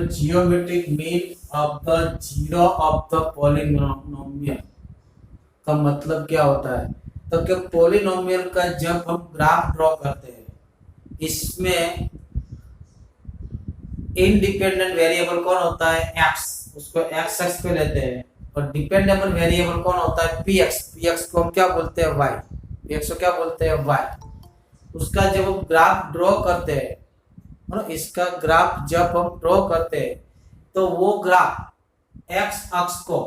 Geometric mean of the zero of the polynomial का मतलब क्या होता है? तो क्या पॉलिनोमियल का जब हम ग्राफ ड्रॉ करते हैं, इसमें इंडिपेंडेंट वेरिएबल कौन होता है? एक्स, उसको एक्स एक्स पे लेते हैं, और डिपेंडेबल वेरिएबल कौन होता है? पी एक्स, पी एक्स को हम क्या बोलते हैं? वाई, पी एक्स को क्या बोलते हैं? वाई। उसका जब हम ग्राफ ड्रॉ करते हैं, इसका ग्राफ जब हम ड्रॉ करते हैं, तो वो ग्राफ एक्स अक्ष को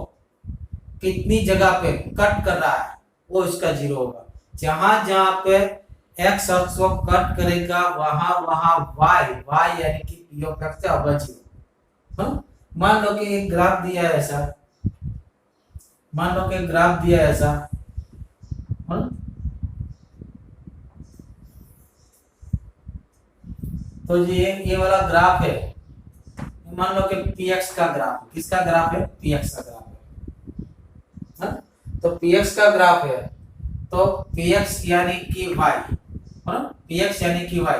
कितनी जगह पे कट कर रहा है, वो इसका जीरो होगा। जहां जहां पे एक्स अक्ष को कट करेगा, वहां वहां वाई, वाई यानी कि पी ऑफ एक्स से होगा जीरो। मान लो कि एक ग्राफ दिया है ऐसा, मान लो कि ग्राफ दिया है ऐसा, तो ये वाला ग्राफ है, मान लो कि px का ग्राफ, किसका ग्राफ है? px का ग्राफ है, तो px का ग्राफ है, तो px यानी कि y, px यानी कि y,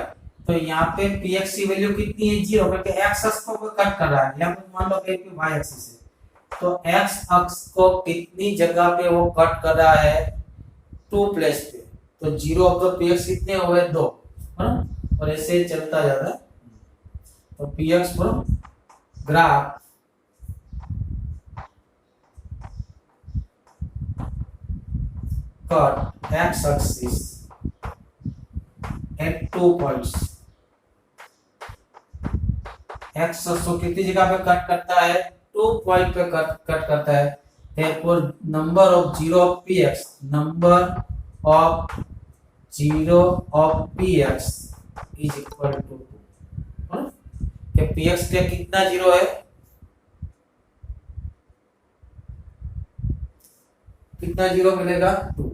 तो यहाँ पे px की वैल्यू कितनी है? जीरो, क्योंकि x अक्ष को कट कर रहा है। यहाँ पे मान लो कि y एक्सिस है, तो x अक्ष को कितनी जगह पे वो कट कर रहा है? 2 प्लेस पे, तो जीरो ऑफ द px कितने हुए? 2, और ऐसे चलता जाता है। तो px पर graph cut x axis at 2 points, x axis को कितनी जगह पे कट करता है? 2 पॉइंट पे कट करता है। therefore number of zero of px, number of zero of px is equal to 2। कि px के कितना जीरो है? कितना जीरो मिलेगा? 2।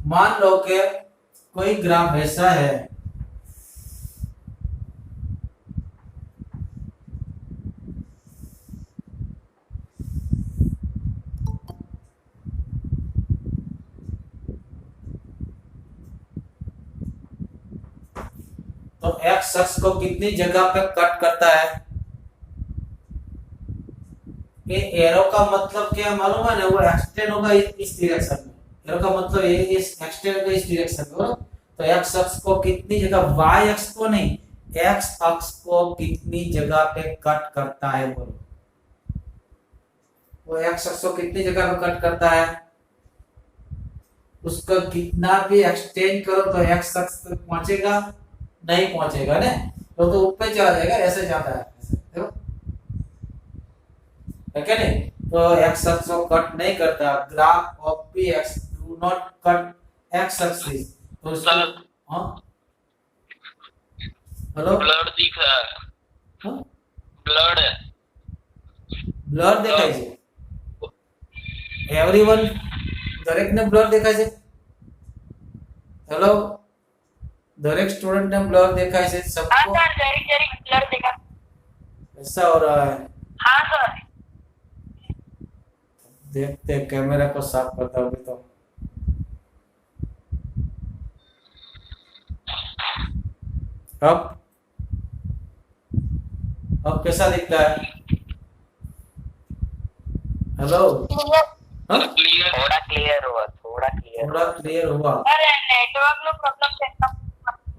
मान लो कि कोई ग्राफ ऐसा है, तो x अक्ष को कितनी जगह पे कट करता है? ये एरो का मतलब क्या मालूम है ना? वो एक्सटेंड होगा इस डायरेक्शन में, एरो का मतलब ये इस एक्सटेंड होगा इस डायरेक्शन में। तो x अक्ष को कितनी जगह, y अक्ष को नहीं, x अक्ष को कितनी जगह पे कट करता है? बोलो, वो x अक्ष को कितनी जगह पे कट करता है? उसका कितना भी एक्सटेंड करो तो x अक्ष तक पहुंचेगा? नहीं पहुंचेगा ना, तो ऊपर चला जाएगा, ऐसे जाता है, देखो है क्या नहीं? तो x अक्ष को कट नहीं करता। Graph of px do not cut x axis. तो सर, हां, हेलो, ब्लड दिख रहा है। हां, ब्लड है, ब्लड देखाय છે? एवरीवन, દરેક ને બ્લડ દેખાય છે? हेलो, दरेक स्टूडेंट ने ब्लर देखा है? सबको? हाँ सर, जरी ब्लर देखा। ऐसा हो रहा है? हाँ सर। देखते हैं, कैमरा को साफ करता हूँ तो। अब कैसा दिख रहा है? हेलो, क्लियर, थोड़ा क्लियर हुआ, थोड़ा क्लियर हुआ। अरे नेटवर्क नो प्रॉब्लम है।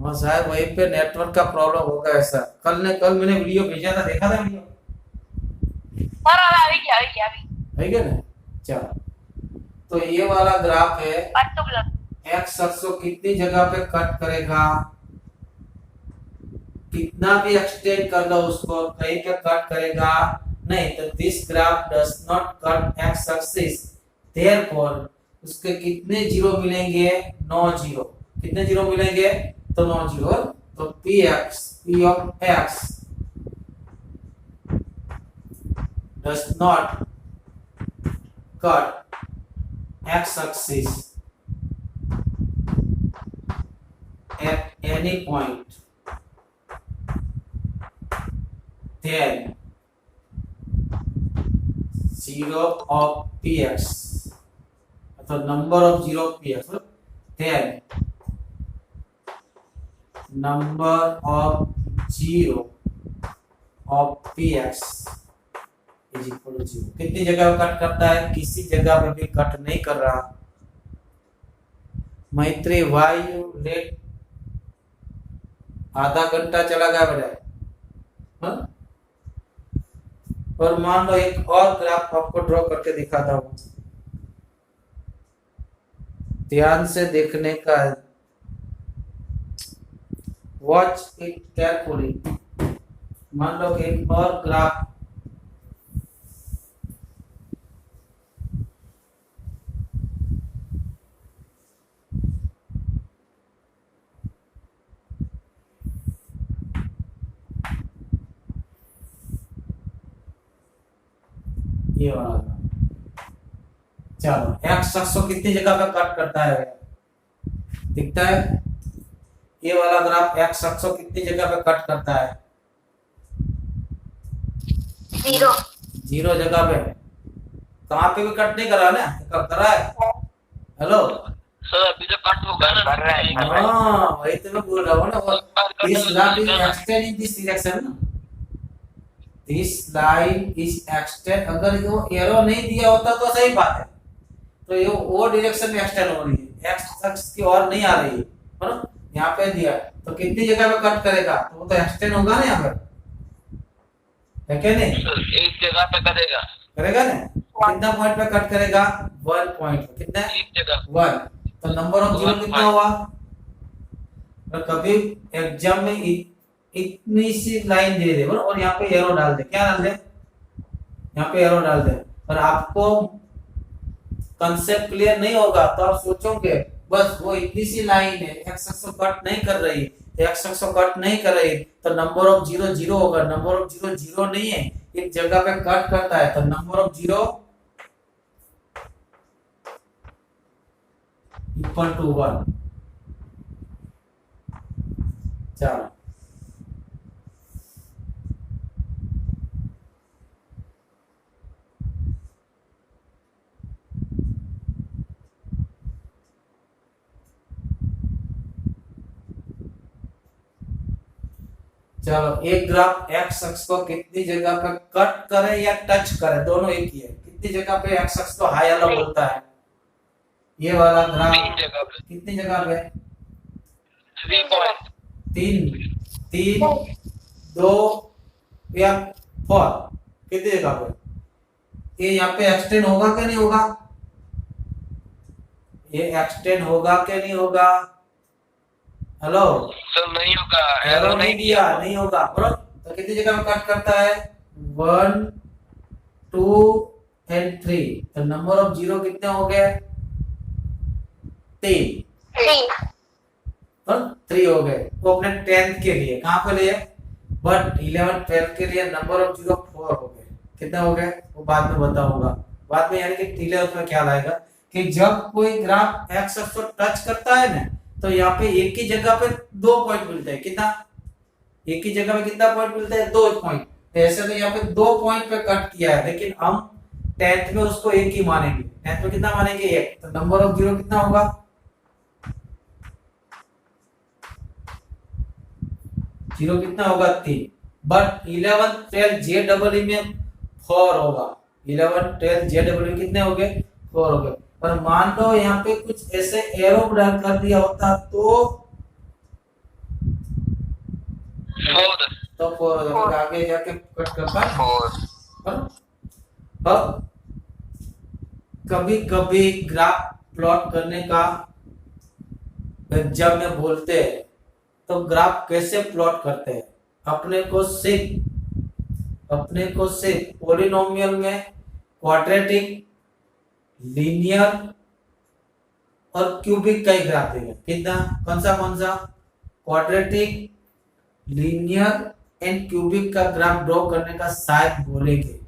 हाँ शायद वहीं पे नेटवर्क का प्रॉब्लम होगा ऐसा। कल मैंने वीडियो भेजा था, देखा था वीडियो? सर अभी क्या है क्या ना? चलो, तो ये वाला ग्राफ है, एक्स अक्ष को कितनी जगह पे कट करेगा? कितना भी एक्सटेंड कर लो उसको, कहीं पे कट करेगा नहीं। तो this graph does not cut x axis, therefore उसके कितने जीरो मिलेंगे? 9 जीरो। कितने जीरो मिलेंगे? तो 9 जीरो। तो P of x does not cut x axis at any point, then zero of px अथवा number of zero of px, then number of zero of px is equal to 0। कितनी जगह पे cut करता है? किसी जगह पे भी कट नहीं कर रहा। मैत्री वायु लेट आधा घंटा चला गया बेटा। हाँ? और मान लो एक और ग्राफ आपको ड्रॉ करके दिखाता हूं, ध्यान से देखने का, वॉच इट केयरफुली। मान लो एक और ग्राफ ये वाला ग्राफ। चलो एक्स अक्ष को कितनी जगह पे कट करता है दिखता है? ये वाला ग्राफ एक्स अक्ष को कितनी जगह पे कट करता है? 0 0 जगह पे। कहाँ पे भी कट नहीं करा ना, कर रहा है। हेलो सर अभी तो कट होगा ना, कर रहा है, कर रहा है। हाँ वही तो मैं बोल रहा हूँ ना, this graph is extend in this direction ना, दिस लाइन इज एक्सटेंड। अगर वो एरो नहीं दिया होता तो सही बात है, तो ये वो डायरेक्शन में एक्सटेंड हो रही है, एक्स अक्ष की ओर नहीं आ रही है ना। यहाँ पे दिया तो कितनी जगह पे कट करेगा, तो वो तो एक्सटेंड होगा ना यहाँ पर, है क्या नहीं? सर एक जगह पे करेगा, करेगा ना। कितना पॉइंट पे कट करेगा? 1 पॉइंट पे। कितना? एक जगह 1। तो नंबर ऑफ जीरो कितना हुआ? और कभी एग्जाम में इतनी सी लाइन दे दे और यहाँ पे एरो डाल दे, क्या डाल दे? यहाँ पे एरो डाल दे, और आपको कंसेप्ट क्लियर नहीं होगा तो आप सोचोगे बस वो इतनी सी लाइन है, एक्स अक्ष को कट नहीं कर रही, एक्स अक्ष को कट नहीं कर रही, तो नंबर ऑफ जीरो 0 होगा। नंबर ऑफ जीरो 0 नहीं है, एक जगह पे कट करता है, तो number of zero equal to 1। चलो चलो एक ग्राफ एक्स अक्ष को कितनी जगह पे कट करे या टच करे, दोनों एक ही है। कितनी जगह पे एक्स अक्ष को हाई वाला बोलता है? ये वाला ग्राफ 3 जगह पे, कितनी जगह पे? 3 पॉइंट, 3 2 या 4, कितनी जगह पे? ये यहाँ पे एक्सटेंड होगा क्या नहीं होगा? ये एक्सटेंड होगा क्या नहीं होगा? हेलो सर नहीं होगा, एरो नहीं दिया, नहीं होगा बराबर। तो कितनी जगह में कट करता है? 1 2 एंड 3। तो नंबर ऑफ जीरो कितने हो गए? 3 हो गए। तो अपने 10th के लिए कहाँ पे लिए, बट 11 12 के लिए नंबर ऑफ जीरो 4 हो गए। कितने हो गए वो बाद में बताऊंगा, बाद में, यानी कि 11th में ख्याल आएगा कि जब कोई ग्राफ एक्स अक्ष को टच करता है ना, तो यहाँ पे एक ही जगह पे 2 पॉइंट मिलते हैं। कितना? एक ही जगह पे कितना पॉइंट मिलता है? 2 पॉइंट। तो ऐसे तो यहाँ पे 2 पॉइंट पे कट किया है, लेकिन हम 10th में उसको एक ही मानेंगे। 10th में कितना मानेंगे? 1। तो नंबर ऑफ जीरो कितना होगा? जीरो कितना होगा? 3। बट 11 12 JEE में 4 होगा। 11 12 JEE कितने हो गए? 4 हो गए। पर मान लो यहाँ पे कुछ ऐसे एरो डाल कर दिया होता तो 4 हो जाता, आगे जाके कट करता है। 4 अब कभी कभी ग्राफ प्लॉट करने का एग्जाम में बोलते हैं, तो ग्राफ कैसे प्लॉट करते हैं? अपने को सिर्फ पॉलिनोमियल में क्वाड्रेटिक, लीनियर और क्यूबिक का ही ग्राफ देगा। कितना? कौन सा? क्वाड्रेटिक, लीनियर एंड क्यूबिक का ग्राफ ड्रॉ करने का शायद बोलेंगे।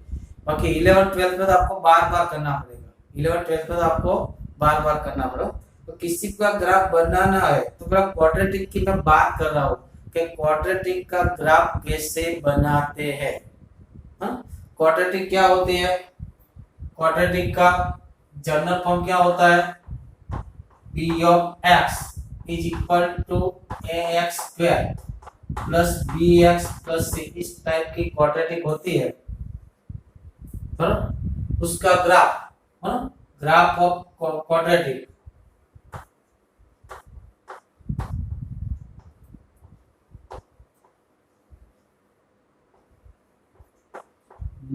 बाकी 11 12 में तो आपको बार बार करना पड़ेगा। 11 12 में तो आपको बार बार करना पड़ेगा। तो किसी का ग्राफ बनाना है तो ग्राफ क्वाड्रेटिक की मैं बात कर रहा हूँ कि क्वाड्रेटिक का ग्राफ कैसे बनाते हैं। क्वाड्रेटिक क्या होती है? क्वाड्रेटिक का जनरल फॉर्म क्या होता है? p of x is equal to ax square plus bx plus c। इस टाइप की क्वाड्रेटिक होती है, उसका graph, graph of quadratic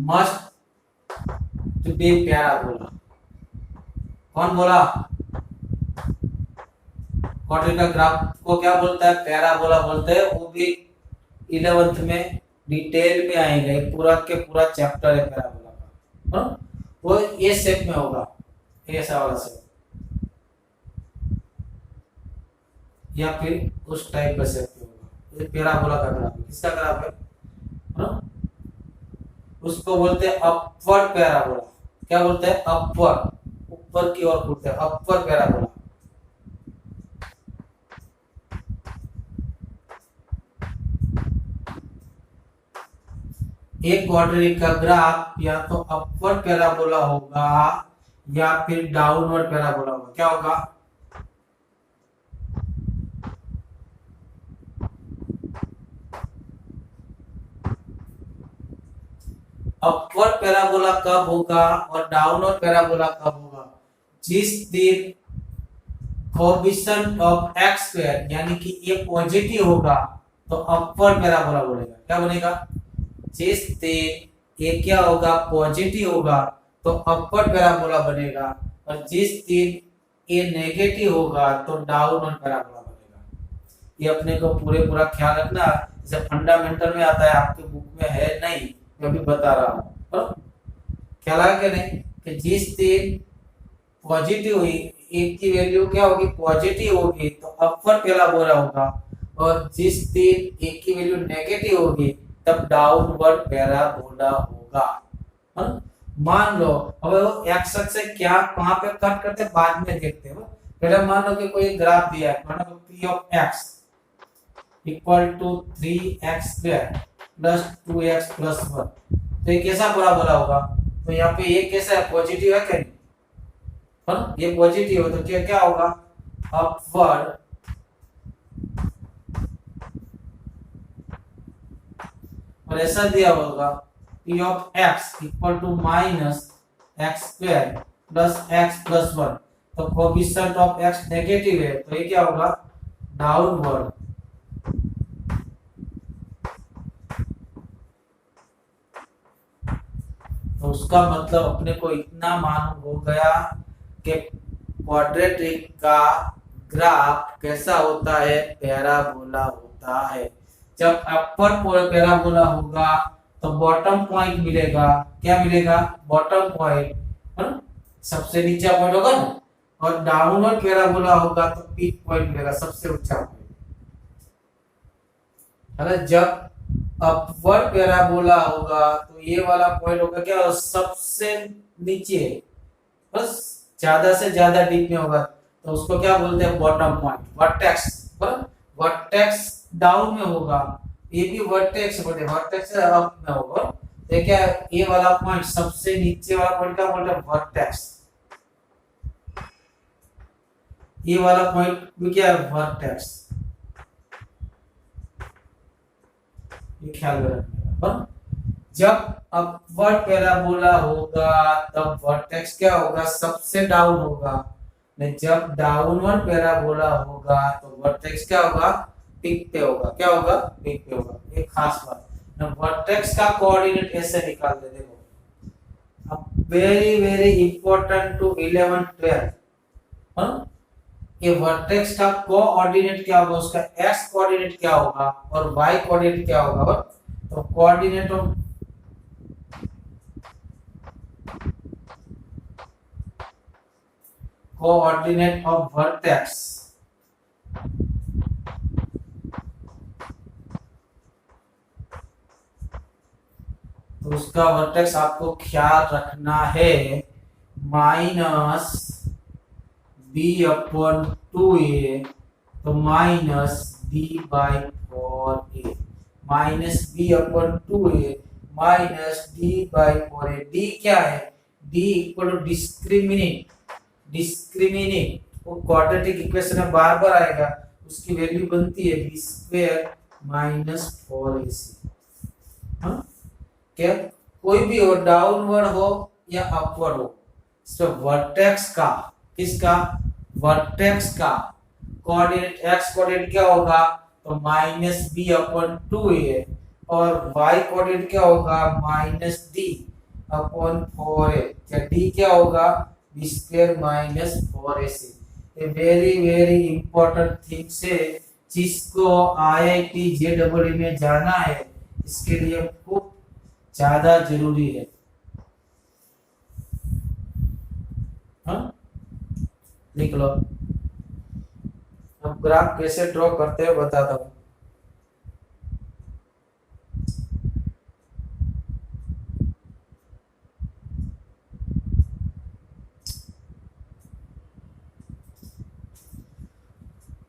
must be parabola. कौन बोला? क्वाड्रेटिक का ग्राफ को क्या बोलता है? पैराबोला बोलते हैं। वो भी 11th में डिटेल में आएगा, पूरा के पूरा चैप्टर है पैराबोला का। वो ये शेप में होगा, ऐसा वाला शेप, या फिर उस टाइप का शेप में होगा। ये पैराबोला का ग्राफ है। किसका ग्राफ है? उसको बोलते हैं अपवर्ड पैराबोला। क्या बोलते हैं? अपवर्ड, ऊपर की ओर बोलते हैं अपवर्ड पैराबोला। एक क्वाड्रेटिक का ग्राफ या तो अपवर्ड पैराबोला होगा या फिर डाउनवर्ड पैराबोला होगा। क्या होगा? अपवर्ड पैराबोला कब होगा और डाउनवर्ड पैराबोला कब होगा? जिस दिन कोएफिशिएंट ऑफ x स्क्वायर यानी कि ये पॉजिटिव होगा तो अपवर्ड पैराबोला बोलेगा। क्या बनेगा? जिस दिन ये क्या होगा? पॉजिटिव होगा तो अपवर्ड पैराबोला बनेगा, और जिस दिन ये नेगेटिव होगा तो डाउनवर्ड पैराबोला बनेगा। ये अपने को पूरा ख्याल रखना, जैसे फंडामेंटल में आता है, आपके बुक में है नहीं, मैं भी बता रहा हूँ। ख्याल है कि नहीं? कि जिस दिन पॉजिटिव हुई, एक की वैल्यू क्या होगी? पॉजिटिव होगी तो अपवर्ड पैराबोला होगा, और जिस दिन एक की वैल्यू नेगेटिव होगी तब डाउनवर्ड पैराबोला होगा। मान लो अब वो एक्स अक्ष से क्या कहां पे कट करते बाद में देखते हैं। पहले मान लो कि कोई ग्राफ दिया है, मान लो p of x equal to 3x square plus 2x plus 1। तो ये कैसा पैराबोला होगा? तो यहाँ पे ये कैसा है? पॉजिटिव है क्या? नहीं, ये पॉजिटिव है तो क्या क्या होगा? अपवर्ड और ऐसा दिया होगा p of x equal to minus x square plus x plus 1। तो कोएफिशिएंट ऑफ x नेगेटिव है तो ये क्या होगा? डाउनवर्ड। तो उसका मतलब अपने को इतना मालूम हो गया कि क्वाड्रेटिक का ग्राफ कैसा होता है? पैराबोला होता है। जब अपर पैराबोला होगा तो बॉटम पॉइंट मिलेगा। क्या मिलेगा? बॉटम पॉइंट, सबसे नीचा पॉइंट होगा ना, और डाउनवर्ड पैराबोला होगा तो पीक पॉइंट मिलेगा, सबसे ऊंचा पॉइंट। अगर जब अपवर्ड पैराबोला होगा तो ये वाला पॉइंट होगा क्या? सबसे नीचे, बस ज्यादा से ज्यादा डीप में होगा, तो उसको क्या बोलते हैं? Bottom point, vertex. Vertex down में होगा, ये भी वर्टेक्स बोलते हैं, वर्टेक्स से अप में होगा। तो क्या ये वाला पॉइंट, सबसे नीचे वाला पॉइंट क्या बोलते हैं? वर्टेक्स। ये वाला पॉइंट भी क्या है? वर्टेक्स। ये ख्याल रखना। जब अपवर्ड पैराबोला होगा तब वर्टेक्स क्या होगा? सबसे डाउन होगा। जब डाउनवर्ड पैराबोला होगा तो वर्टेक्स क्या होगा? पीक पे होगा। क्या होगा? पीक पे होगा। एक खास बात, वर्टेक्स का कोऑर्डिनेट ऐसे निकालते, देखो अब वेरी वेरी इंपॉर्टेंट टू 11 12। ये वर्टेक्स का कोऑर्डिनेट क्या होगा? उसका एक्स कोऑर्डिनेट क्या होगा और वाई कोऑर्डिनेट क्या होगा? तो कोऑर्डिनेट ऑफ वर्टेक्स, तो उसका वर्टेक्स आपको ख्याल रखना है माइनस बी अपॉन 2a, तो minus b by 4a, minus b upon 2a minus d by 4a। d क्या है? डी इक्वल टू डिस्क्रिमिनेट वो क्वाड्रेटिक इक्वेशन में बार बार आएगा, उसकी वैल्यू बनती है बी स्क्वायर माइनस 4ac। हाँ, क्या कोई भी हो, डाउनवर्ड हो या अपवर्ड हो, इसमें वर्टेक्स का, किसका, वर्टेक्स का कोऑर्डिनेट एक्स कोऑर्डिनेट क्या होगा, तो माइनस बी अपॉन 2a, और वाई कोऑर्डिनेट क्या होगा, माइनस डी अपॉन 4a, या डी क्या होगा, बी स्क्वायर माइनस 4ac। ये वेरी वेरी इंपॉर्टेंट थिंग्स है, जिसको आईआईटी जेईई में जाना है, इसके लिए खूब ज्यादा जरूरी है। हाँ, लिख लो। अब ग्राफ कैसे ड्रॉ करते हैं बताता हूँ।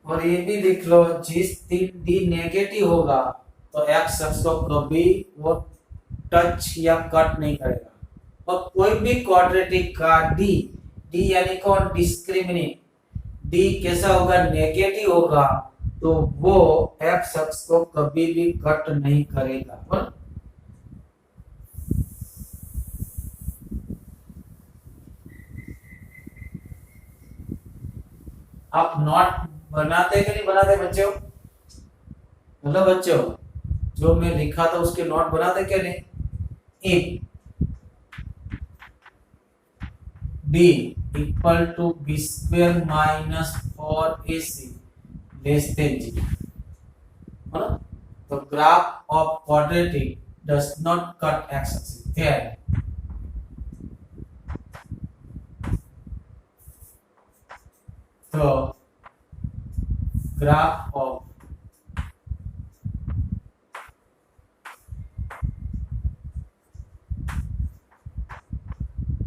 और ये भी लिख लो, जिस दिन डी नेगेटिव होगा तो एक्स अक्ष को कभी वो टच या कट नहीं करेगा। और कोई भी क्वाड्रेटिक का डी यानी कौन, डिस्क्रिमिनेट, डी कैसा होगा, नेगेटिव होगा, तो वो एक्स अक्ष को कभी भी कट नहीं करेगा। और आप नोट बनाते कि नहीं बनाते बच्चों, मतलब बच्चों जो मैं लिखा था उसके नोट बनाते क्या नहीं। If d equal to b square minus 4ac less than 0, है ना, तो graph of quadratic does not cut x axis, there तो graph of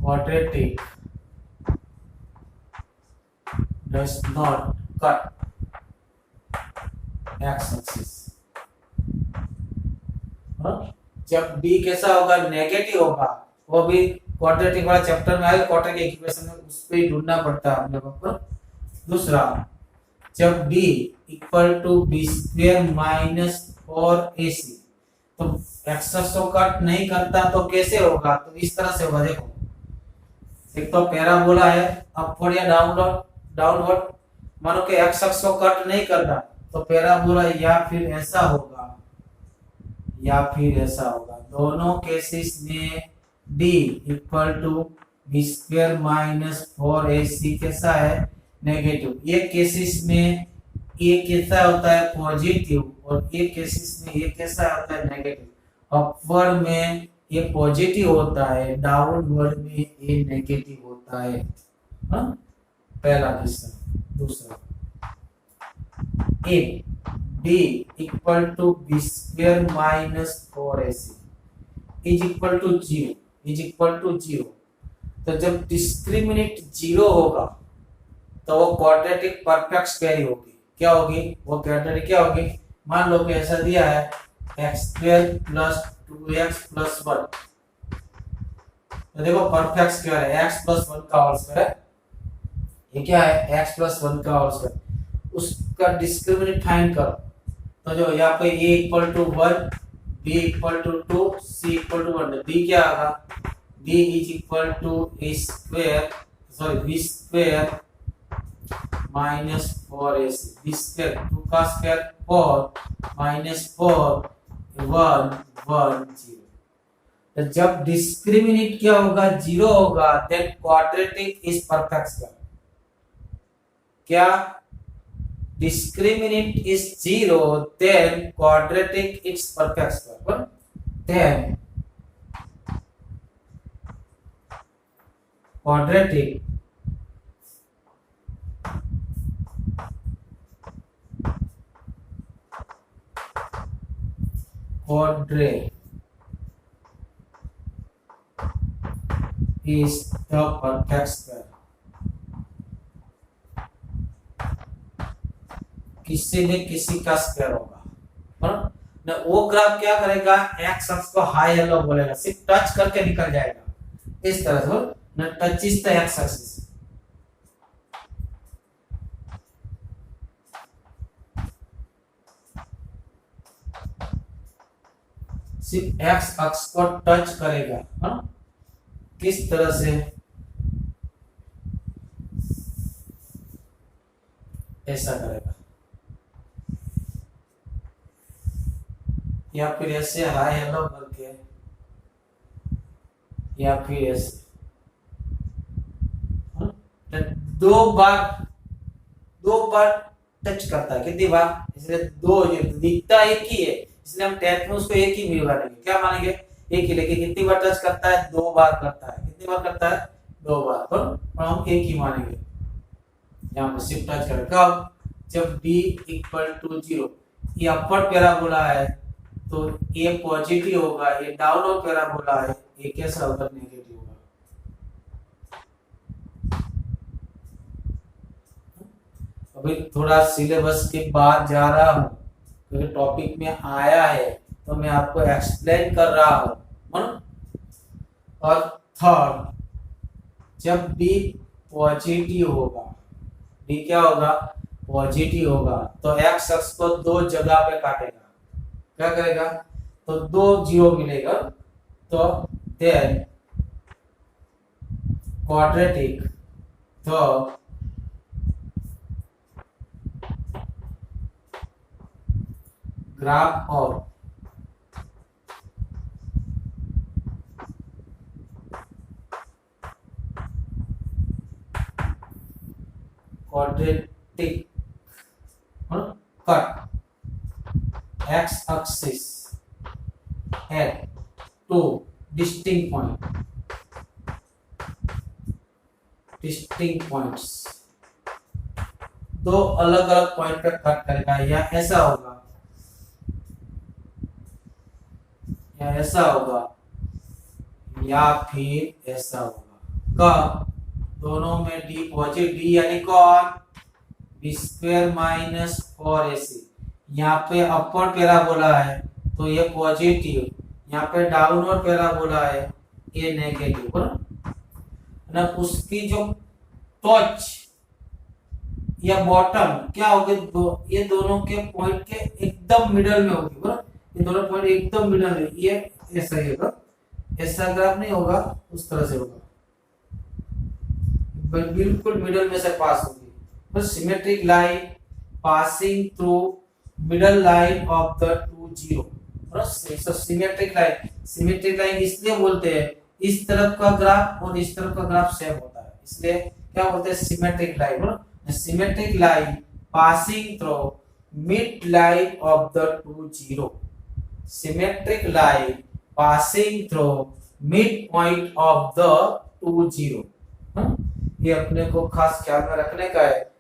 quadratic does not cut x-axis। जब b कैसा होगा, नेगेटिव होगा, वो भी क्वाड्रेटिक वाला चैप्टर में आएगा, क्वाड्रेटिक इक्वेशन में उस पे ढूंढना पड़ता है हम लोगों को। दूसरा, जब d equal to b square minus 4ac, तो एक्स अक्ष को कट नहीं करता तो कैसे होगा, तो इस तरह से होगा। देखो, एक तो पैराबोला है, अपवर्ड या डाउनवर्ड, मानो कि एक्स अक्ष को कट नहीं करता तो पैराबोला या फिर ऐसा होगा या फिर ऐसा होगा। दोनों केसेस में d equal to b square minus 4ac कैसा है, नेगेटिव। ये केसेस में ये कैसा होता है, पॉजिटिव, और ये केसेस में ये कैसा होता है, नेगेटिव। अपवर्ड में ये पॉजिटिव होता है, डाउनवर्ड में ये नेगेटिव होता है। हाँ, पहला क्वेश्चन। दूसरा, if d equal to b square minus 4ac is equal to 0, तो जब डिस्क्रिमिनेंट 0 होगा तो वो क्वाड्रेटिक परफेक्ट स्क्वायर ही होगी। क्या होगी वो क्वाड्रेटिक, क्या होगी, मान लो कि ऐसा दिया है x² प्लस 2x प्लस 1, तो देखो परफेक्ट स्क्वायर है, x प्लस 1 का होल स्क्वायर है, ये क्या है, x प्लस 1 का होल स्क्वायर। उसका डिस्क्रिमिनेंट फाइंड करो, तो जो यहाँ पे a equal to 1, b equal to 2, c equal to 1, d क्या आएगा, d is equal to b square minus 4ac, b square 2 का स्क्वायर 4 माइनस 4 1 1 0। तो जब डिस्क्रिमिनेंट क्या होगा, 0 होगा, then quadratic is perfect square. क्या discriminant is 0, then quadratic is perfect square. Then quadratic is the perfect square। किसी ने किसी का स्क्वायर होगा, ना वो ग्राफ क्या करेगा, एक्स अक्ष को हाई या लो बोलेगा, सिर्फ टच करके निकल जाएगा इस तरह से। and touches the x axis. सिर्फ x अक्ष को टच करेगा, हाँ? किस तरह से? ऐसा करेगा, या फिर ऐसे हाय हेलो करके, या फिर ऐसे, हाँ? दो बार टच करता है। कितनी बार? इसलिए दो, ये दिखता एक ही है, इसलिए हम टेंथ में उसको एक ही मील मानेंगे। क्या मानेंगे? एक ही। लेकिन कितनी बार टच करता है? 2 बार करता है। कितनी बार करता है? 2 बार। और हम एक ही मानेंगे, यहाँ पर सिर्फ टच करेगा। कब? जब d इक्वल टू 0। ये अपर पैराबोला है तो ये पॉजिटिव होगा, ये डाउनवर्ड पैराबोला है, ये कैसा होगा? नेगेटिव होगा। अभी थोड़ा सिलेबस के बाद जा रहा हूँ, क्योंकि टॉपिक में आया है तो मैं आपको एक्सप्लेन कर रहा हूँ। और थर्ड, जब d पॉजिटिव होगा, d क्या होगा? पॉजिटिव होगा, तो x अक्ष को 2 जगह पे काटेगा। क्या करेगा? तो 2 जीरो मिलेगा, तो देन क्वाड्रेटिक, तो graph of quadratic cut x axis at 2 distinct points, 2 अलग अलग पॉइंट पे कट करेगा। या ऐसा होगा, या ऐसा होगा, या फिर ऐसा होगा। कब? दोनों में d पॉजिटिव, d यानी कौन? b square minus 4ac। यहाँ पे अपर पैराबोला है तो ये पॉजिटिव, यहाँ पे डाउनवर्ड पैराबोला है, ये नेगेटिव ना। उसकी जो टच या बॉटम क्या होगी? ये दोनों के पॉइंट के एकदम मिडल में होगी, ये दोनों पॉइंट एकदम मिडल में। ये ऐसा ही होगा, ऐसा ग्राफ नहीं होगा, उस तरह से होगा, बिल्कुल मिडल में से पास होगी। Symmetric line passing through middle line of the two zero। Symmetric line इसलिए बोलते हैं, इस तरफ का ग्राफ और इस तरफ का ग्राफ सेम होता है, इसलिए क्या बोलते हैं? Symmetric line. Symmetric line passing through mid line of the two zero. Symmetric line passing through mid point of the two zero. ये अपने को खास ख्याल में रखने का है।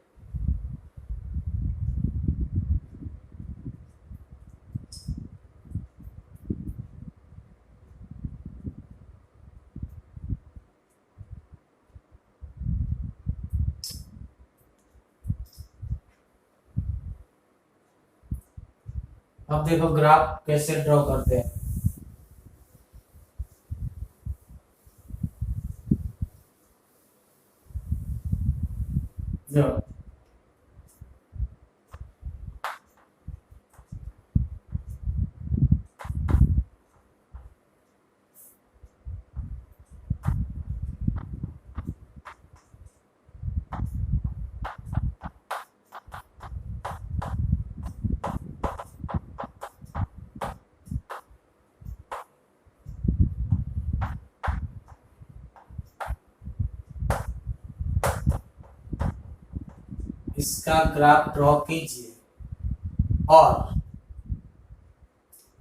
अब देखो ग्राफ कैसे ड्रॉ करते हैं। जो इसका ग्राफ ड्रॉ कीजिए, और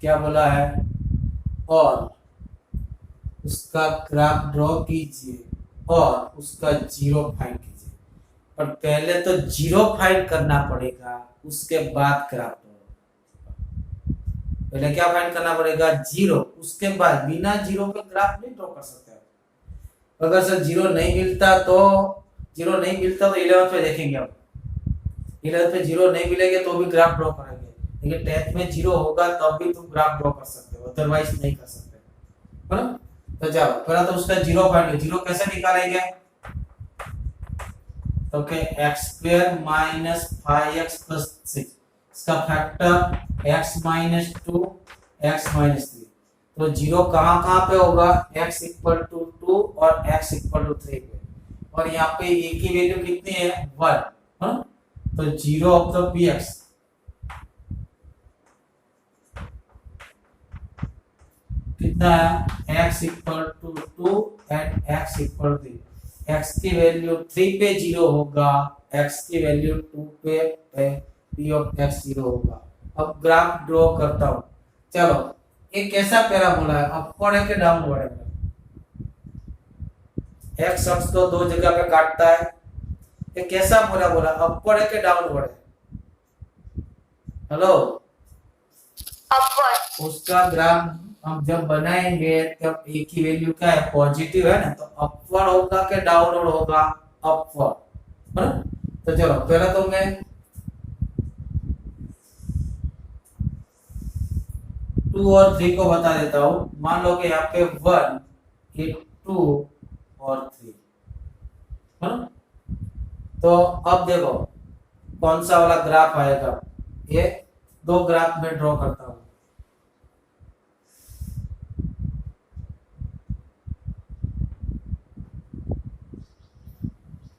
क्या बोला है? और उसका ग्राफ ड्रॉ कीजिए और उसका जीरो फाइंड कीजिए। पर पहले तो जीरो फाइंड करना पड़ेगा, उसके बाद ग्राफ ड्रॉ। पहले क्या फाइंड करना पड़ेगा? जीरो, उसके बाद बिना जीरो के ग्राफ नहीं ड्रॉ कर सकते। अगर सर जीरो नहीं मिलता तो 11th में देखेंगे। अब 11th में जीरो नहीं मिलेंगे तो भी ग्राफ ड्रॉ करेंगे, लेकिन 10th में जीरो होगा तब भी तुम ग्राफ ड्रॉ कर सकते हो, अदरवाइज नहीं कर सकते, है ना? तो चलो पहला तो उसका 0 पॉइंट, 0 कैसे निकालेंगे? तो क्या x square minus 5x plus 6, इसका factor x minus 2 x minus 3। तो 0 कहाँ कहाँ पे होगा? x इक्वल टू 2 और x इक्वल टू 3 पे, और यहाँ पे a की वैल्यू कितनी है? 1। हाँ, तो 0 ऑफ द px कितना है? x equal to 2 and x equal to 3। x की वैल्यू 3 पे 0 होगा, x की वैल्यू 2 पे p ऑफ x 0 होगा। अब ग्राफ ड्रॉ करता हूँ। चलो, ये कैसा पैराबोला है? अपवर्ड है कि डाउनवर्ड है? x अक्ष तो दो जगह पे काटता है। ये कैसा पैराबोला? अपवर्ड है कि डाउनवर्ड है? Hello, upward. उसका ग्राफ हम जब बनाएंगे तब a की वैल्यू क्या है? पॉजिटिव है ना, तो अपवर्ड होगा कि डाउनवर्ड होगा? अपवर्ड, है ना? तो चलो पहले तो मैं 2 और 3 को बता देता हूँ। मान लो कि यहाँ पे 1, ये 2 और 3, है ना? तो अब देखो कौन सा वाला ग्राफ आएगा। ये दो ग्राफ में ड्रॉ करता हूँ।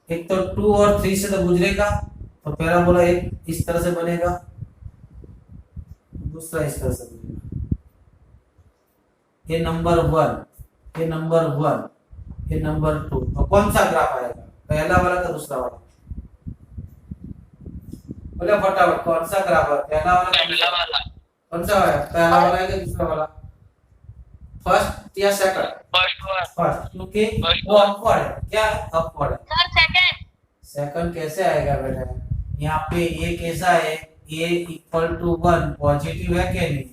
एक तो 2 और 3 से तो गुजरेगा, तो पैराबोला एक इस तरह से बनेगा, दूसरा इस तरह से बनेगा। ये नंबर 1, ये नंबर 1, ये नंबर 2। तो कौन सा ग्राफ आएगा? पहला वाला का दूसरा वाला? बोले फटाफट, कौन सा ग्राफ है? पहला वाला का दूसरा वाला? कौन सा है? पहला वाला है कि दूसरा वाला? फर्स्ट या सेकंड? फर्स्ट, क्योंकि वो अपवर्ड है। क्या अपवर्ड है? Sir second. सेकंड कैसे आएगा बेटा? यहाँ पे ये कैसा है? a इक्वल टू 1 पॉजिटिव है कि नहीं?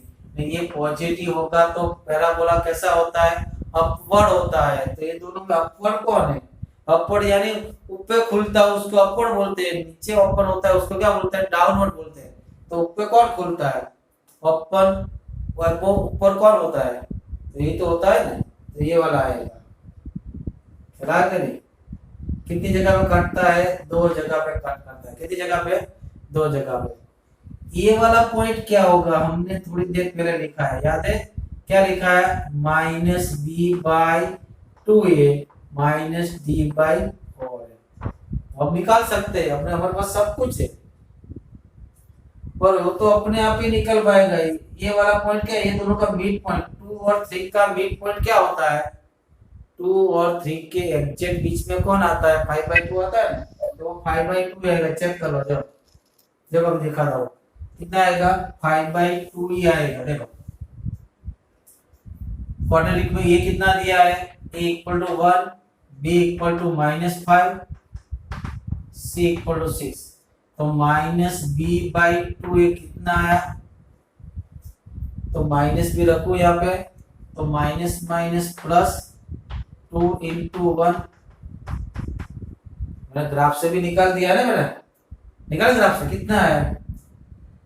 ये पॉजिटिव होगा तो पैराबोला कैसा होता है? अपवर्ड होता है। तो ये दोनों में अपवर्ड कौन है? अपवर्ड यानी ऊपर खुलता है उसको अपवर्ड बोलते हैं, नीचे ओपन होता है उसको क्या बोलते हैं? डाउनवर्ड बोलते हैं। तो ऊपर कौन खुलता है? ओपन। वो ऊपर कौन होता है? तो ये तो होता है ना, तो ये वाला आएगा। चला के नहीं? कितनी जगह पे काटता है? दो जगह पे काट करता है। कितनी जगह पे? दो जगह पे। ये वाला पॉइंट क्या होगा? हमने थोड़ी देर पहले लिखा है, याद है? क्या लिखा है? Minus b by 2a minus d by 4। हम निकाल सकते हैं, अपने हमारे पास सब कुछ है, पर वो तो अपने आप ही निकल पाएगा। ये वाला पॉइंट क्या है? ये दोनों का मिड पॉइंट, 2 और 3 का मिड पॉइंट क्या होता है? 2 और 3 के एग्जैक्ट बीच में कौन आता है? 5/2 आता है ना, तो वो 5/2 आएगा। चेक कर लो, जब हम दिखा रहा हूँ कितना आएगा? 5/2 ही आएगा। देखो क्वाड्रेटिक में ये कितना दिया है? a equal to 1, b equal to -5, c equal to 6। तो माइनस b/2 ये कितना आया? तो माइनस भी रखो यहाँ पे, तो माइनस माइनस प्लस 2 इंटू 1। मैंने ग्राफ से भी निकाल दिया ना, मैंने निकाल ग्राफ से। कितना है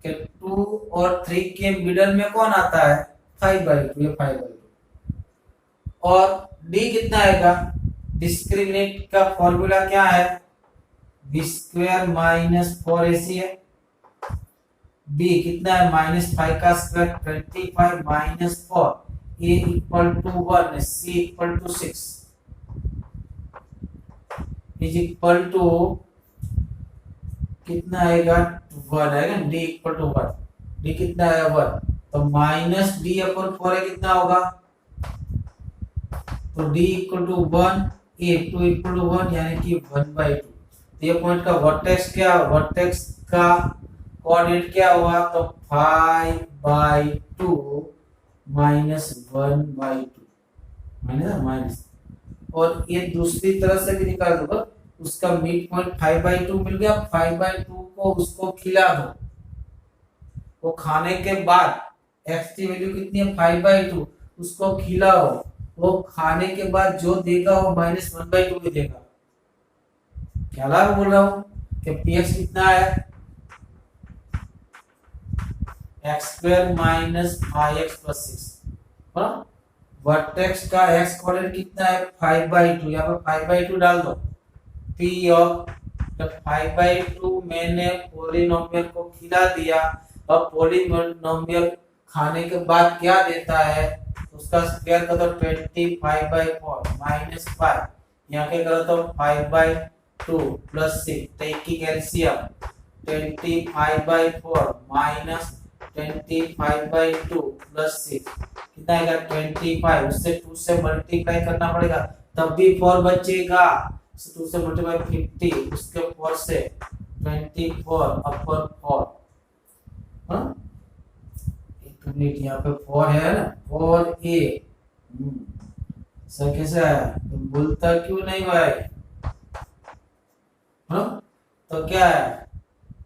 कि 2 और 3 के मिडल में कौन आता है? 5/2, ये 5/2। और d कितना आएगा? डिस्क्रिमिनेंट का फॉर्मूला क्या है? b स्क्वायर माइनस 4ac है। b कितना है? -5 का square 25 minus 4, a equal to 1, c equal to 6 is equal to कितना आएगा? 1 आएगा। d इक्वल टू 1, d कितना है? 1। तो माइनस d अपॉन 4 है, कितना होगा? तो d equal to 1, a 2 equal to 1 यानी कि 1/2। तो ये पॉइंट का वर्टेक्स क्या? वर्टेक्स का कोऑर्डिनेट क्या हुआ? तो 5/2 माइनस 1/2 माइनस। और ये दूसरी तरह से भी निकाल दो, उसका मिड पॉइंट 5/2 मिल गया। 5/2 को उसको खिला दो, वो खाने के बाद x की वैल्यू कितनी है? 5/2। उसको खिलाओ, वो खाने के बाद जो देगा वो -1/2 ही देगा। क्या लाभ बोल रहा हूँ कि px कितना है? x² - 5x + 6, वर्टेक्स का एक्स कोऑर्डिनेट कितना है 5/2, यहाँ पे 5/2 डाल दो। P ऑफ 5/2 मैंने पॉलिनोमियल को खिला दिया। अब पॉलिनोमियल खाने के बाद क्या देता है उसका स्क्वायर कर दो 25/4 माइनस 5, यहाँ पे करो तो 5/2 प्लस 6, तो एक की एलसीएम 25/4 माइनस 25/2 प्लस 6 कितना आएगा 25, उससे 2 से मल्टीप्लाई करना पड़ेगा तब भी 4 बचेगा, 2 से मल्टीप्लाई 50, उसके 4 से 24 अपॉन 4। हाँ एक मिनट, यहाँ पे 4 है ना 4a, सर कैसा है तुम बोलता क्यों नहीं भाई? हाँ तो क्या है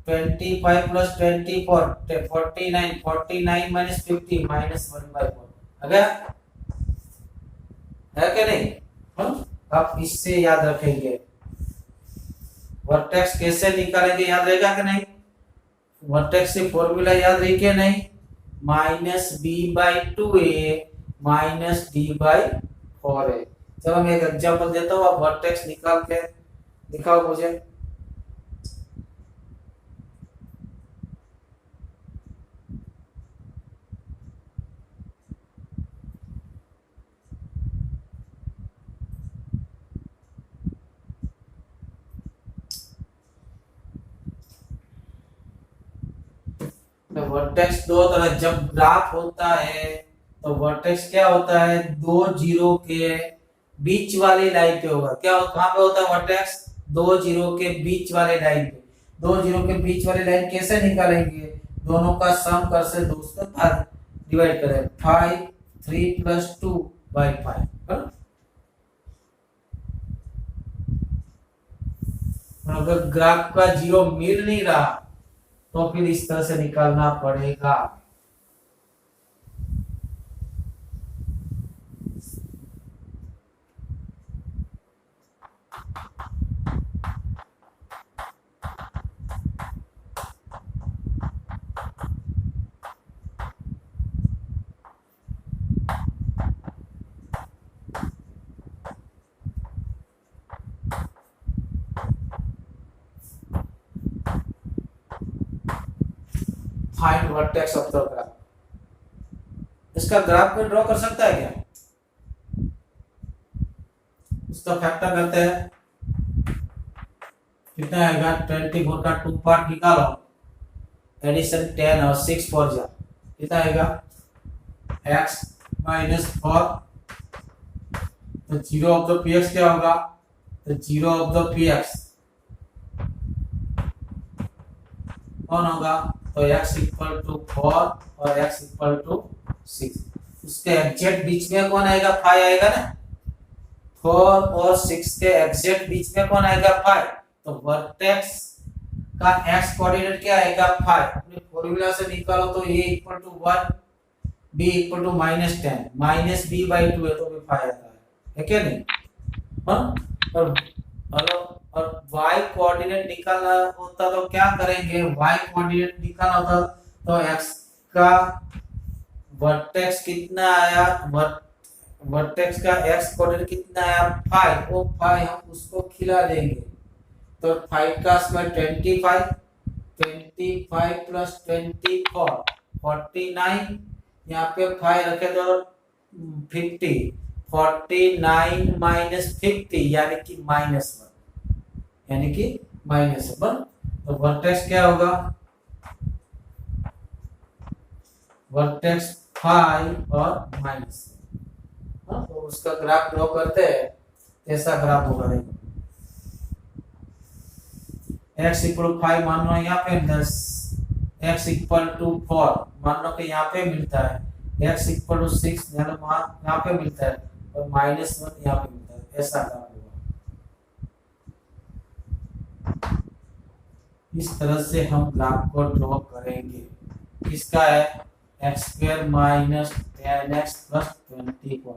25 प्लस 24 49, 49 माइनस 50 माइनस 1/4 आ गया है क्या नहीं? हाँ आप इससे याद रखेंगे। वर्टेक्स कैसे निकालेंगे याद रहेगा कि नहीं? वर्टेक्स से फॉर्मूला याद रही क्या नहीं? Minus b/2a minus d/4a। चलो मैं एक एग्जांपल देता हूँ, आप वर्टेक्स निकाल के दिखाओ मुझे। वर्टेक्स दो तरह, जब ग्राफ होता है तो वर्टेक्स क्या होता है दो जीरो के बीच वाली लाइन पे होगा। क्या कहां पे होता है वर्टेक्स? दो जीरो के बीच वाले लाइन पे। दो जीरो के बीच वाली लाइन कैसे निकालेंगे? दोनों का सम कर से 2 से भाग डिवाइड करें 5 3 प्लस 2/5। अगर ग्राफ का जीरो मिल नहीं रहा तो फिर इस तरह से निकालना पड़ेगा। Find vertex of the graph. इसका ग्राफ कोई ड्रॉ कर सकता है क्या? उसका फैक्टर करते हैं, कितना आएगा 24 का 2 पार्ट निकालो, एडिशन 10 और 6 4 जा कितना आएगा x माइनस 4, तो जीरो ऑफ द px क्या होगा? तो जीरो ऑफ द px कौन होगा? तो x इक्वल टू 4 और x इक्वल टू 6। उसके एग्जैक्ट बीच में कौन आएगा? 5 आएगा ना। 4 और 6 के एग्जैक्ट बीच में कौन आएगा? 5। तो वर्टेक्स का x कोऑर्डिनेट क्या आएगा? 5। अपने फॉर्मूला से निकालो तो a equal to 1 b equal to minus 10 minus b/2 है तो भी 5 आता है क्या नहीं? हाँ और y कोऑर्डिनेट निकालना होता तो क्या करेंगे? y कोऑर्डिनेट निकालना होता तो x का वर्टेक्स कितना आया? वर्टेक्स का x कोऑर्डिनेट कितना आया? 5। वो 5 हम उसको खिला देंगे तो 5 का स्क्वायर 25, 25 प्लस 24 49, यहाँ पे 5 रखे तो 50, 49 माइनस 50 यानी कि -1, यानी कि -1। तो वर्टेक्स क्या होगा? वर्टेक्स 5 और -1। तो उसका ग्राफ ड्रॉ करते हैं, ऐसा ग्राफ होगा। देखो x इक्वल 5 मान लो यहाँ पे 10, x इक्वल टू 4 मान लो कि यहाँ पे मिलता है, x इक्वल टू 6 यहाँ पे मिलता है और -1 यहाँ पे मिलता है। ऐसा ग्राफ होगा। इस तरह से हम ग्राफ को ड्रॉ करेंगे। किसका है? x² minus 10x plus 24।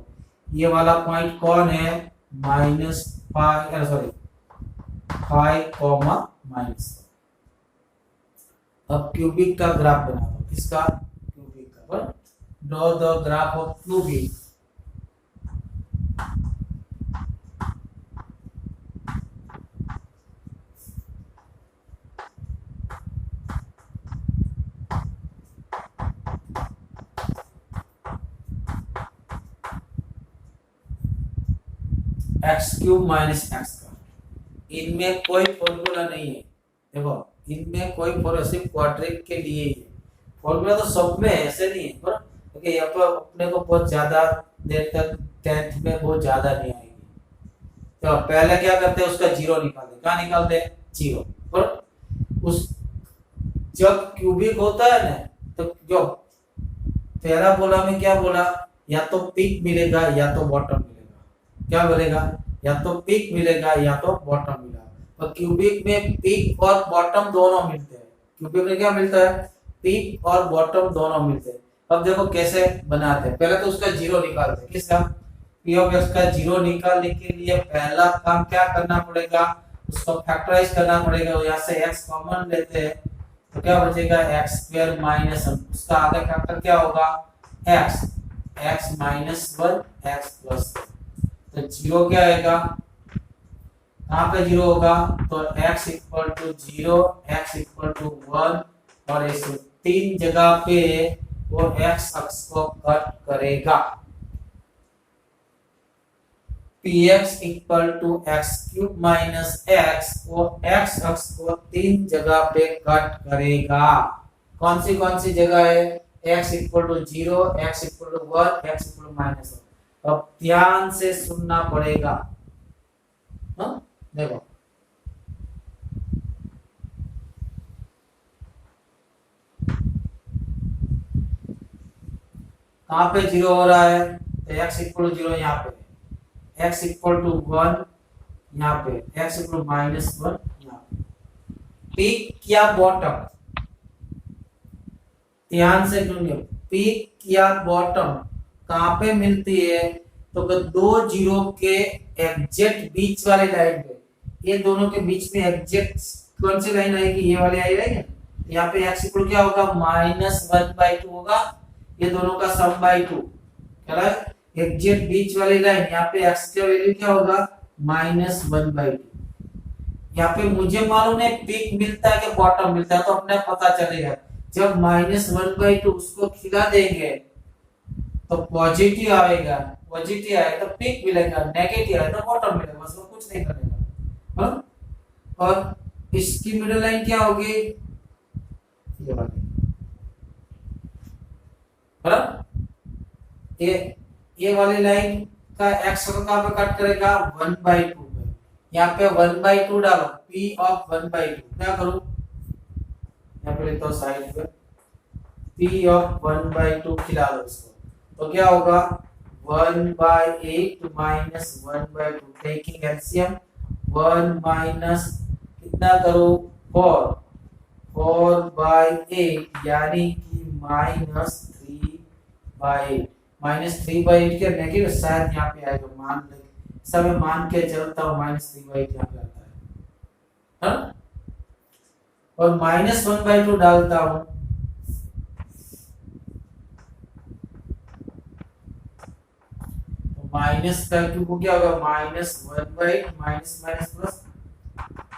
ये वाला पॉइंट कौन है? -5 सॉरी 5, -1। अब क्यूबिक का ग्राफ बना दो। किसका? क्यूबिक का। Draw the graph of cubic. X cube minus x का, इनमें कोई फॉर्मूला नहीं है। देखो इनमें कोई फॉर्मूला सिर्फ क्वाड्रिक के लिए ही है, फॉर्मूला तो सब में है, ऐसे नहीं है बराबर। क्योंकि यहाँ पर अपने को बहुत ज्यादा देर तक 10th में बहुत ज्यादा नहीं आएगी। तो पहले क्या करते हैं, उसका जीरो निकालते हैं। क्या निकालते हैं? जीरो। और उस जब क्यूबिक होता है ना, तो जो पैराबोला में क्या बोला, या तो पीक मिलेगा या तो बॉटम मिलेगा। क्या बोलेगा? या तो पीक मिलेगा या तो बॉटम मिलेगा। और क्यूबिक में पीक और बॉटम दोनों मिलते हैं। क्यूबिक में क्या मिलता है? पीक और बॉटम दोनों मिलते हैं। अब देखो कैसे बनाते हैं। पहले तो उसका जीरो निकालते हैं। किसका? पी ऑफ एक्स का जीरो निकालने के लिए पहला काम क्या करना पड़ेगा, उसको फैक्टराइज करना पड़ेगा। यहाँ से एक्स कॉमन लेते हैं तो क्या बचेगा? एक्स स्क्वायर माइनस, उसका आगे फैक्टर क्या होगा? X, x minus one, x plus. तो जीरो क्या आएगा? कहाँ पे जीरो होगा? तो x equal to zero, x equal to one, और इस तीन जगह पे वो x अक्ष को कट करेगा। px equal to x cube minus x, वो x अक्ष को तीन जगह पे कट करेगा। कौन सी जगह है? x equal to zero, x equal to one, x equal to minus one. अब ध्यान से सुनना पड़ेगा। हाँ देखो, कहां पे जीरो हो रहा है? तो x इक्वल टू जीरो यहाँ पे, x इक्वल टू वन यहाँ पे, x equal to minus one यहाँ पे। पीक या बॉटम, ध्यान से सुनिए, पीक या बॉटम कहां पे मिलती है? तो दो जीरो के एग्जैक्ट बीच वाले लाइन पे, ये दोनों के बीच में एग्जैक्ट कौन सी लाइन आएगी? ये वाली आएगी। यहाँ पे x इक्वल क्या होगा? माइनस वन बाई टू होगा। ये दोनों का सम बाई टू, एग्जैक्ट बीच वाली लाइन। यहाँ पे x का वैल्यू क्या होगा? Minus one by to. यहाँ पे मुझे मालूम है पीक मिलता है कि बॉटम मिलता है, तो अपने पता चलेगा। जब माइनस वन बाई टू उसको खिला देंगे तो पॉजिटिव आएगा, पॉजिटिव आए तो पीक मिलेगा, नेगेटिव आए तो बॉटम मिलेगा। बस वो कुछ नहीं करेगा। हाँ? और इसकी मिडिल लाइन क्या होगी? ये वाली, ये वाली लाइन का एक्स को कहां पे कट करेगा? वन बाई टू पे। यहाँ पे वन बाई टू डालो, p of one by two. क्या करूं? यहाँ पे लिखता हूं साइड पे, p of one by two खिला दो इसको, तो क्या होगा? One by eight minus one by two, taking LCM. One minus कितना करो? फोर, फोर बाई एट, यानी कि minus three by eight. Minus three by eight के नेगेटिव शायद यहाँ पे आएगा, मान ले सब मान के चलता हूँ, माइनस थ्री बाई एट यहाँ पे आता है। हाँ? और माइनस वन बाई टू डालता हूँ, माइनस का क्यूब को क्या होगा? Minus one by eight, minus minus plus,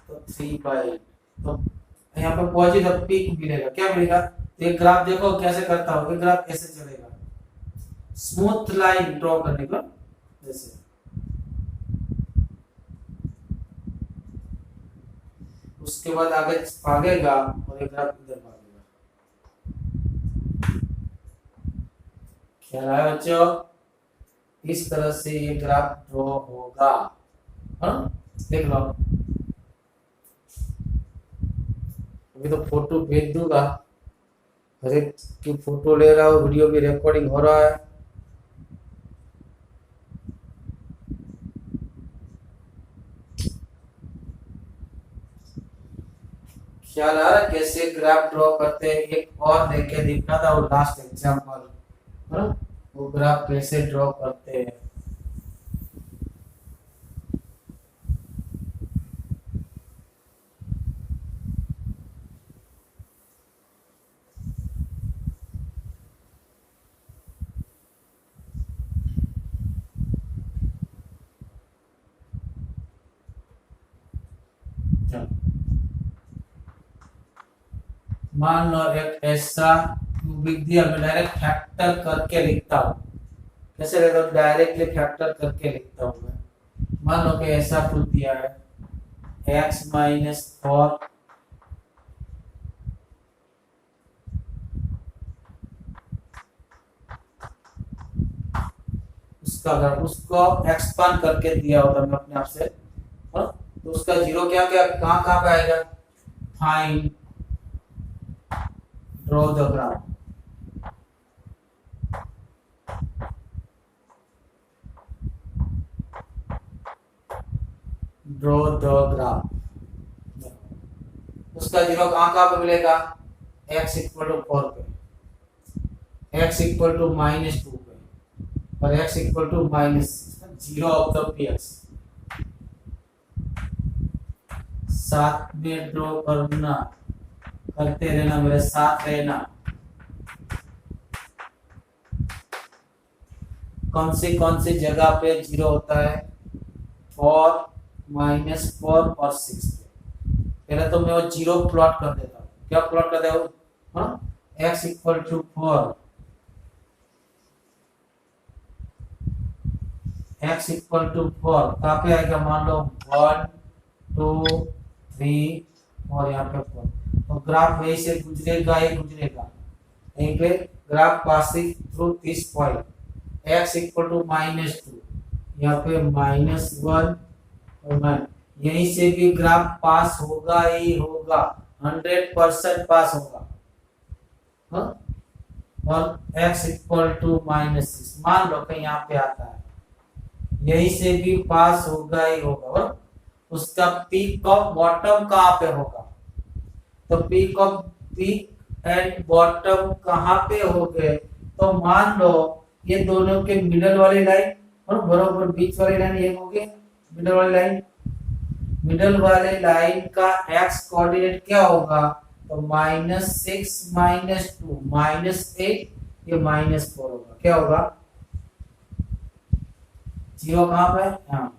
तो थ्री बाई एट। तो यहाँ पे पॉजिटिव पीक मिलेगा। क्या मिलेगा? तो ये ग्राफ देखो कैसे करता हूँ, ये ग्राफ कैसे चलेगा? स्मूथ लाइन ड्रॉ करने को, जैसे उसके बाद आगे भागेगा और ये ग्राफ इधर भागेगा। ख्याल आया बच्चों? इस तरह से ये ग्राफ ड्रॉ होगा। हाँ? देख लो, अभी तो फोटो भेज दूंगा, हर एक की फोटो ले रहा हूँ, वीडियो भी रिकॉर्डिंग हो रहा है। ख्याल आ रहा है कैसे ग्राफ ड्रॉ करते हैं? एक और देख के दिखा था वो लास्ट एग्जांपल, वो ग्राफ कैसे ड्रॉ करते हैं। मान लो एक ऐसा क्यूबिक दिया, मैं डायरेक्ट फैक्टर करके लिखता हूँ। कैसे लिखता हूँ? डायरेक्टली फैक्टर करके लिखता हूँ मैं। मान लो कि ऐसा ट्रूथ दिया है x माइनस 4 उसका अगर उसको एक्सपांड करके दिया होता मैं अपने आप से, हाँ? तो उसका जीरो क्या क्या कहाँ पे आएगा? Find draw the graph. Draw the graph. उसका जीरो कहाँ पे मिलेगा? x इक्वल टू 4 पे, x इक्वल टू -2 पे और x equal to -0 of the px। साथ में ड्रॉ करना, करते रहना, मेरे साथ रहना। कौन सी जगह पे जीरो होता है? 4, -4 और 6 पे। पहले तो मैं वो जीरो प्लॉट कर देता हूँ। क्या प्लॉट कर देता हूँ? हाँ, x equal to 4, x equal to 4 कहाँ पे आएगा? मान लो 1 2 3 और यहाँ पे 4। तो ग्राफ वही से गुजरेगा, ये गुजरेगा यहीं पे। Graph passing through this point, x equal to -2, यहाँ पे -1 और यहीं से भी ग्राफ पास होगा ही होगा, 100% पास होगा, हाँ? और x इक्वल टू -6 मान लो कि यहाँ पे आता है, यहीं से भी पास होगा ही होगा। और उसका पीक ऑफ बॉटम कहाँ पे होगा? तो पीक एंड बॉटम कहाँ पे हो गए? तो मान लो ये दोनों के मिडल वाली लाइन और बराबर बीच वाली लाइन ये हो गई मिडल वाली लाइन। मिडल वाले लाइन का x कोऑर्डिनेट क्या होगा? तो -6 -2 -8, ये -4 होगा। क्या होगा? जीरो कहाँ पे? यहाँ।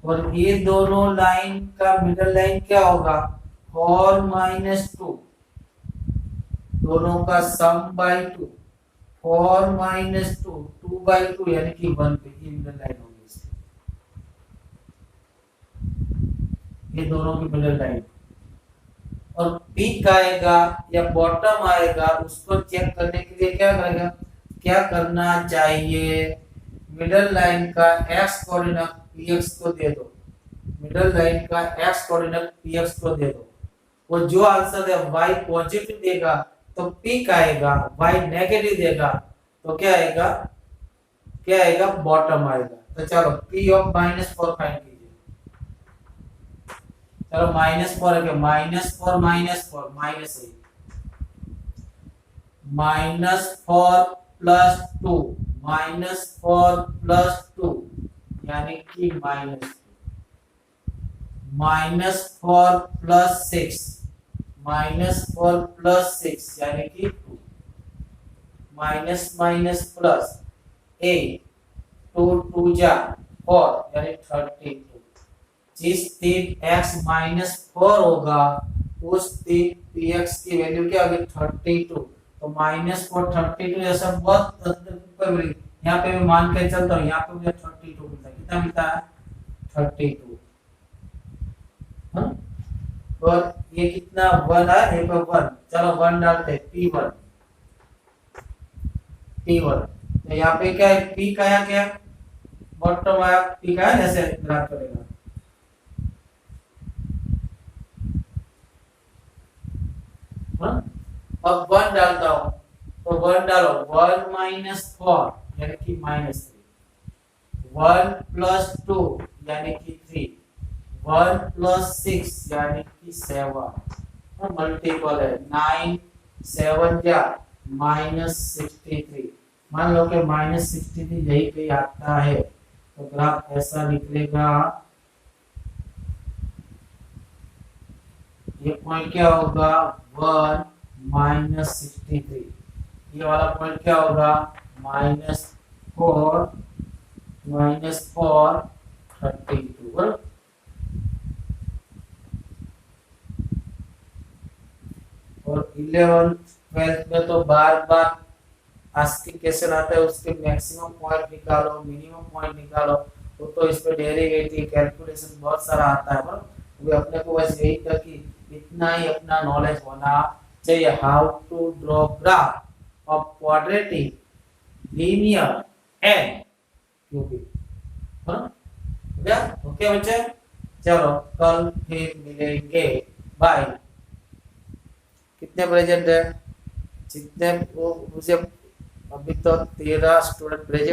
और ये दोनों लाइन का मिडल लाइन क्या होगा? 4 -2, दोनों का सम बाय 2, 4 -2 2/2 यानी कि 1 पे ये मिडल लाइन होगी। ये दोनों की मिडल लाइन। और पीक आएगा या बॉटम आएगा, उसको चेक करने के लिए क्या करेगा? क्या करना चाहिए? मिडल लाइन का x कोऑर्डिनेट px को दे दो, मिडल लाइन का x कोऑर्डिनेट px को दे दो। वो जो आंसर है y पॉजिटिव देगा तो पीक आएगा, y नेगेटिव देगा तो क्या आएगा? क्या आएगा? बॉटम आएगा। तो चलो p ऑफ -4 फाइंड कीजिए। चलो -4 है, -4 -4 -8 -4 + 2 -4 + 2 यानी कि -4 + 6 -4 + 6 यानी कि 2 प्लस 8 2 2 जा 4 यानी 32। जिस दिन x -4 होगा उस दिन px की वैल्यू क्या होगी? 32। तो -4 32 जैसा बहुत यहाँ पे मैं मान के चलता हूँ, यहाँ पे मुझे 32 मिलता है। कितना मिलता है? 32। हाँ? और ये कितना 1 है? ये पे 1, चलो 1 डालते हैं, p1 तो यहाँ पे क्या है? p का आया, क्या बॉटम आया, p का है, ऐसे ग्राफ करेगा। हाँ? अब 1 डालता हूँ तो 1 डालो, 1 -4 यानी कि -3, 1 + 2 यानी कि 3, 1 + 6 यानी कि 7। मल्टीपल है, 9 7 जा -63। मान लो कि -63 यही पे आता है तो ग्राफ ऐसा निकलेगा। ये पॉइंट क्या होगा? 1 -63। ये वाला पॉइंट क्या होगा? -4 32। और 11th 12th में तो बार आस्किंग क्वेश्चन आता है, उसके मैक्सिमम पॉइंट निकालो, मिनिमम पॉइंट निकालो। वो तो इस पे डेरिवेटिव कैलकुलेशन बहुत सारा आता है, बराबर। अभी अपने को बस यही था कि इतना ही अपना नॉलेज होना चाहिए, how to draw graph of quadratic linear and cubic, okay बच्चे, चलो कल फिर मिलेंगे, बाय। कितने प्रेजेंट है, जितने वो मुझे अभी तो 13 स्टूडेंट प्रेजेंट